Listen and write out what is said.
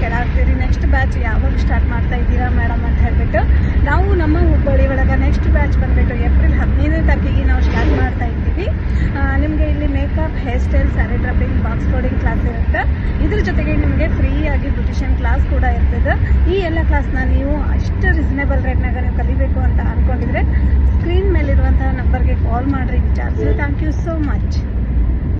ಕೇಳಾಗ್ತೀರಿ next batch ಯಾವಾಗ start ಮಾಡ್ತಾ ಇದ್ದೀರಾ ಮೇಡಮ್ ಅಂತ ಹೇಳ್ಬಿಟ್ಟು. ನಾವು ನಮ್ಮ ಹುಬ್ಬಳ್ಳಿ ಒಳಗೆ ನೆಕ್ಸ್ಟ್ ಬ್ಯಾಚ್ ಬಂದುಬಿಟ್ಟು ಏಪ್ರಿಲ್ 15ನೇ ತಾರೀಕಿಗೆ ನಾವು ಸ್ಟಾರ್ಟ್ ಮಾಡ್ತಾ ಇದ್ದೀವಿ. ನಿಮಗೆ ಇಲ್ಲಿ makeup, hair style, sari dropping, box coding class ಇರುತ್ತೆ. ಇದ್ರ ಜೊತೆಗೆ ನಿಮಗೆ ಫ್ರೀಯಾಗಿ ಬ್ಯೂಟಿಷಿಯನ್ ಕ್ಲಾಸ್ ಕೂಡ ಇರ್ತದೆ. ಈ ಎಲ್ಲ ಕ್ಲಾಸ್ನ ನೀವು ಅಷ್ಟು ರೀಸನೇಬಲ್ ರೇಟ್ನಾಗ ನೀವು ಕಲಿಬೇಕು ಅಂತ ಅಂದ್ಕೊಂಡಿದ್ರೆ ಸ್ಕ್ರೀನ್ ಮೇಲಿರುವಂತಹ ನಂಬರ್ಗೆ ಕಾಲ್ ಮಾಡಿರಿ, ವಿಚಾರಿಸಿ. Thank you so much.